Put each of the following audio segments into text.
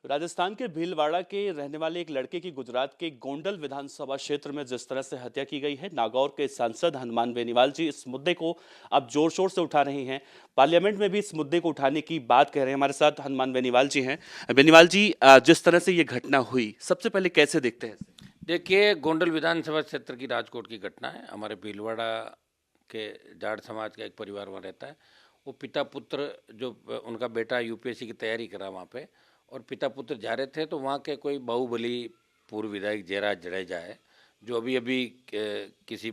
राजस्थान के भीलवाड़ा के रहने वाले एक लड़के की गुजरात के गोंडल विधानसभा क्षेत्र में जिस तरह से हत्या की गई है, नागौर के सांसद हनुमान बेनीवाल जी इस मुद्दे को अब जोर शोर से उठा रहे हैं। पार्लियामेंट में भी इस मुद्दे को उठाने की बात कह रहे हैं। हमारे साथ हनुमान बेनीवाल जी हैं। बेनीवाल जी, जिस तरह से ये घटना हुई, सबसे पहले कैसे देखते हैं इसे? देखिए, गोंडल विधानसभा क्षेत्र की राजकोट की घटना है। हमारे भीलवाड़ा के जाट समाज का एक परिवार वहाँ रहता है। वो पिता पुत्र जो उनका बेटा यूपीएससी की तैयारी करा वहाँ पे, और पिता पुत्र जा रहे थे तो वहाँ के कोई बाहुबली पूर्व विधायक जयराज जडेजा है, जो अभी अभी किसी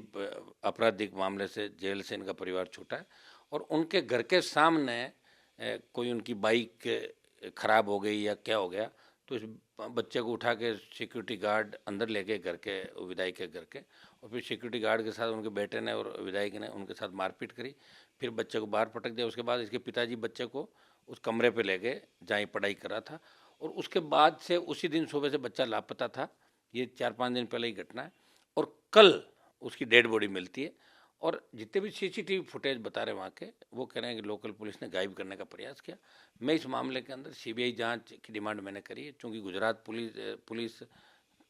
आपराधिक मामले से जेल से इनका परिवार छूटा है। और उनके घर के सामने कोई उनकी बाइक खराब हो गई या क्या हो गया, तो इस बच्चे को उठा के सिक्योरिटी गार्ड अंदर ले गए घर के, विधायक के घर के, और फिर सिक्योरिटी गार्ड के साथ उनके बेटे ने और विधायक ने उनके साथ मारपीट करी। फिर बच्चे को बाहर पटक दिया। उसके बाद इसके पिताजी बच्चे को उस कमरे पे ले गए जहाँ ये पढ़ाई कर रहा था, और उसके बाद से उसी दिन सुबह से बच्चा लापता था। ये 4-5 दिन पहले ही घटना है, और कल उसकी डेड बॉडी मिलती है। और जितने भी सीसीटीवी फुटेज बता रहे वहाँ के, वो कह रहे हैं कि लोकल पुलिस ने गायब करने का प्रयास किया। मैं इस मामले के अंदर सीबीआई जांच की डिमांड मैंने करी है, क्योंकि गुजरात पुलिस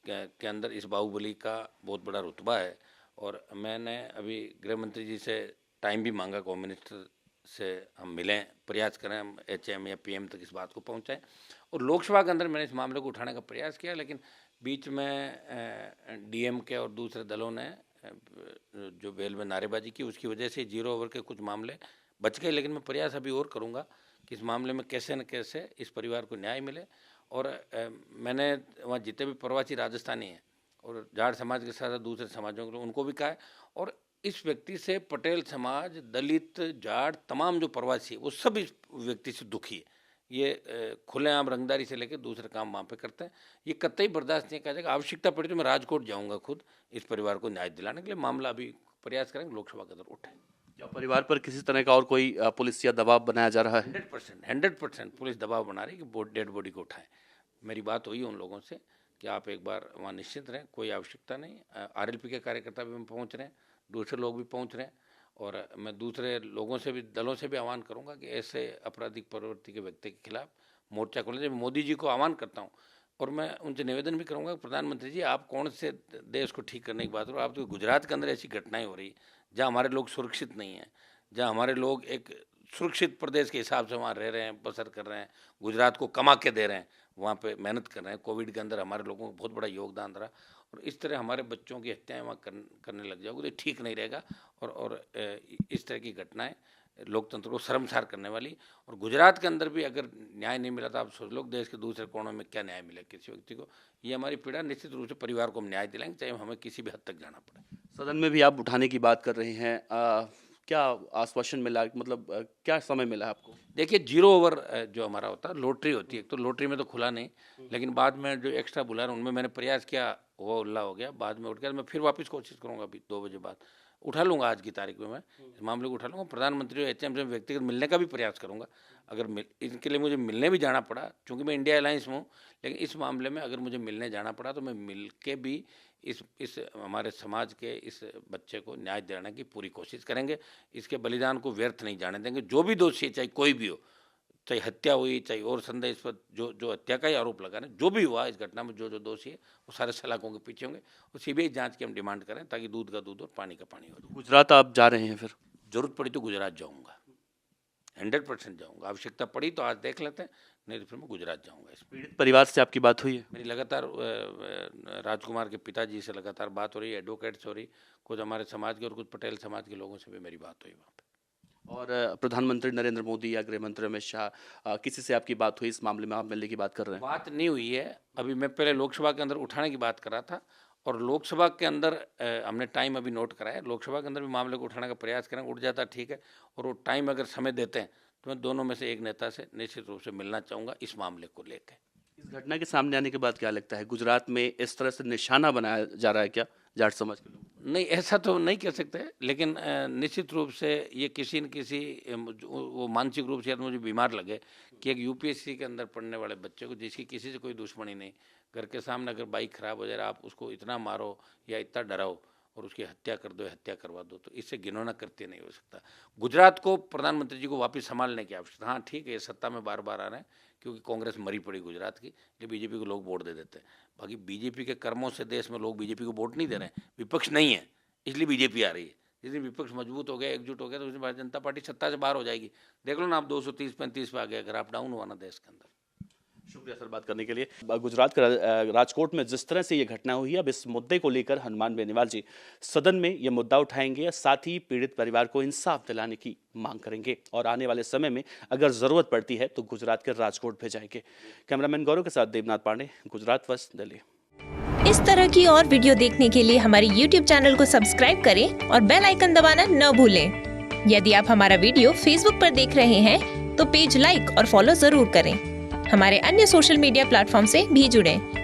के अंदर इस बाहुबली का बहुत बड़ा रुतबा है। और मैंने अभी गृह मंत्री जी से टाइम भी मांगा, होम मिनिस्टर से हम मिलें, प्रयास करें हम एचएम या पीएम तक इस बात को पहुंचाएं। और लोकसभा के अंदर मैंने इस मामले को उठाने का प्रयास किया, लेकिन बीच में डीएम के और दूसरे दलों ने जो बेल में नारेबाजी की, उसकी वजह से 0 ओवर के कुछ मामले बच गए। लेकिन मैं प्रयास अभी और करूंगा कि इस मामले में कैसे न कैसे इस परिवार को न्याय मिले। और मैंने वहाँ जितने भी प्रवासी राजस्थानी हैं और जाट समाज के साथ साथ दूसरे समाजों के लोग, उनको भी कहा है। और इस व्यक्ति से पटेल समाज, दलित, जाट, तमाम जो प्रवासी है, वो सब इस व्यक्ति से दुखी है। ये खुलेआम रंगदारी से लेकर दूसरे काम वहाँ पे करते हैं। ये कतई बर्दाश्त नहीं किया जाएगा। आवश्यकता पड़ी तो मैं राजकोट जाऊँगा खुद इस परिवार को न्याय दिलाने के लिए। मामला अभी प्रयास करेंगे लोकसभा के अंदर उठे। क्या परिवार पर किसी तरह का और कोई पुलिस या दबाव बनाया जा रहा है? 100% पुलिस दबाव बना रही है कि डेड बॉडी को उठाएं। मेरी बात हुई उन लोगों से कि आप एक बार वहाँ निश्चित रहें, कोई आवश्यकता नहीं। आरएलपी के कार्यकर्ता भी पहुँच रहे हैं, दूसरे लोग भी पहुँच रहे हैं। और मैं दूसरे लोगों से भी, दलों से भी आह्वान करूँगा कि ऐसे आपराधिक प्रवृत्ति के व्यक्ति के खिलाफ मोर्चा खोलें। जब मोदी जी को आह्वान करता हूँ, और मैं उनसे निवेदन भी करूँगा, प्रधानमंत्री जी आप कौन से देश को ठीक करने की बात हो, आप तो गुजरात के अंदर ऐसी घटनाएं हो रही जहाँ हमारे लोग सुरक्षित नहीं हैं, जहाँ हमारे लोग एक सुरक्षित प्रदेश के हिसाब से वहाँ रह रहे हैं, बसर कर रहे हैं, गुजरात को कमा के दे रहे हैं, वहाँ पे मेहनत कर रहे हैं। कोविड के अंदर हमारे लोगों को बहुत बड़ा योगदान रहा, और इस तरह हमारे बच्चों की हत्याएं वहाँ करने लग जाओगे तो ठीक नहीं रहेगा। और इस तरह की घटनाएं लोकतंत्र को शर्मसार करने वाली। और गुजरात के अंदर भी अगर न्याय नहीं मिला तो आप सोच लो देश के दूसरे कोनों में क्या न्याय मिले किसी व्यक्ति को। ये हमारी पीड़ा, निश्चित रूप से परिवार को हम न्याय दिलाएंगे, चाहे हमें किसी भी हद तक जाना पड़े। सदन में भी आप उठाने की बात कर रहे हैं। क्या आश्वासन मिला, मतलब क्या समय मिला है आपको? देखिए, 0 ओवर जो हमारा होता है, लॉटरी होती है, तो लॉटरी में तो खुला नहीं, लेकिन बाद में जो एक्स्ट्रा बुला रहे उनमें मैंने प्रयास किया, वो उल्ला हो गया। बाद में उठ गया, मैं फिर वापस कोशिश करूंगा अभी 2 बजे बाद उठा लूंगा। आज की तारीख में मैं इस मामले को उठा लूंगा। प्रधानमंत्री और एचएम से व्यक्तिगत मिलने का भी प्रयास करूंगा। अगर इनके लिए मुझे मिलने भी जाना पड़ा, क्योंकि मैं इंडिया अलायंस में हूँ, लेकिन इस मामले में अगर मुझे मिलने जाना पड़ा तो मैं मिल के भी इस हमारे समाज के इस बच्चे को न्याय दिलाने की पूरी कोशिश करेंगे। इसके बलिदान को व्यर्थ नहीं जाने देंगे। जो भी दोषी है, चाहे कोई भी हो, चाहे हत्या हुई, चाहे और संदेह इस पर जो हत्या का ही आरोप लगा रहे हैं, जो भी हुआ इस घटना में, जो दोषी है वो सारे सलाखों के पीछे होंगे। और सीबीआई जांच की हम डिमांड करें, ताकि दूध का दूध और पानी का पानी हो जाए। गुजरात आप जा रहे हैं फिर? जरूरत पड़ी तो गुजरात जाऊँगा, 100% जाऊँगा। आवश्यकता पड़ी तो आज देख लेते हैं, नहीं तो फिर मैं गुजरात जाऊँगा। इस पीड़ित परिवार से आपकी बात हुई है? मेरी लगातार राजकुमार के पिताजी से लगातार बात हो रही है, एडवोकेट से हो रही, कुछ हमारे समाज के और कुछ पटेल समाज के लोगों से भी मेरी बात हुई वहाँ पे। और प्रधानमंत्री नरेंद्र मोदी या गृह मंत्री अमित शाह, किसी से आपकी बात हुई इस मामले में? आप मिलने की बात कर रहे हैं? बात नहीं हुई है अभी। मैं पहले लोकसभा के अंदर उठाने की बात कर रहा था, और लोकसभा के अंदर हमने टाइम अभी नोट करा है। लोकसभा के अंदर भी मामले को उठाने का प्रयास करेंगे, उठ जाता ठीक है। और वो टाइम अगर समय देते हैं तो मैं दोनों में से एक नेता से निश्चित रूप से मिलना चाहूँगा इस मामले को लेकर। इस घटना के सामने आने के बाद क्या लगता है, गुजरात में इस तरह से निशाना बनाया जा रहा है क्या जाट समाज के लोग? नहीं, ऐसा तो नहीं कह सकते, लेकिन निश्चित रूप से ये किसी न किसी वो मानसिक रूप से या तो मुझे बीमार लगे कि एक यूपीएससी के अंदर पढ़ने वाले बच्चे को, जिसकी किसी से कोई दुश्मनी नहीं, घर के सामने अगर बाइक खराब हो जाए आप उसको इतना मारो या इतना डराओ, और उसकी हत्या कर दो, हत्या करवा दो, तो इससे घिनौना कृत्य नहीं हो सकता। गुजरात को प्रधानमंत्री जी को वापस संभालने की आवश्यकता। हाँ ठीक है, ये सत्ता में बार बार आ रहे हैं क्योंकि कांग्रेस मरी पड़ी गुजरात की, जो बीजेपी को लोग वोट दे देते हैं। बाकी बीजेपी के कर्मों से देश में लोग बीजेपी को वोट नहीं दे रहे हैं, विपक्ष नहीं है इसलिए बीजेपी आ रही है। जिस दिन विपक्ष मजबूत हो गया, एकजुट हो गया, तो उस दिन भारतीय जनता पार्टी सत्ता से बाहर हो जाएगी। देख लो ना, आप 230-35 पे आ गया, ग्राफ डाउन हुआ ना देश के अंदर। शुक्रिया सर बात करने के लिए। गुजरात के राजकोट में जिस तरह से ये घटना हुई है, अब इस मुद्दे को लेकर हनुमान बेनीवाल जी सदन में ये मुद्दा उठाएंगे, साथ ही पीड़ित परिवार को इंसाफ दिलाने की मांग करेंगे और आने वाले समय में अगर जरूरत पड़ती है तो गुजरात के राजकोट भेजाएंगे। कैमरामैन गौरव के साथ देवनाथ पांडे, गुजरात फर्स्ट, दिल्ली। इस तरह की और वीडियो देखने के लिए हमारे YouTube चैनल को सब्सक्राइब करें और बेल आइकन दबाना न भूलें। यदि आप हमारा वीडियो Facebook पर देख रहे हैं तो पेज लाइक और फॉलो जरूर करें। हमारे अन्य सोशल मीडिया प्लेटफॉर्म से भी जुड़ें।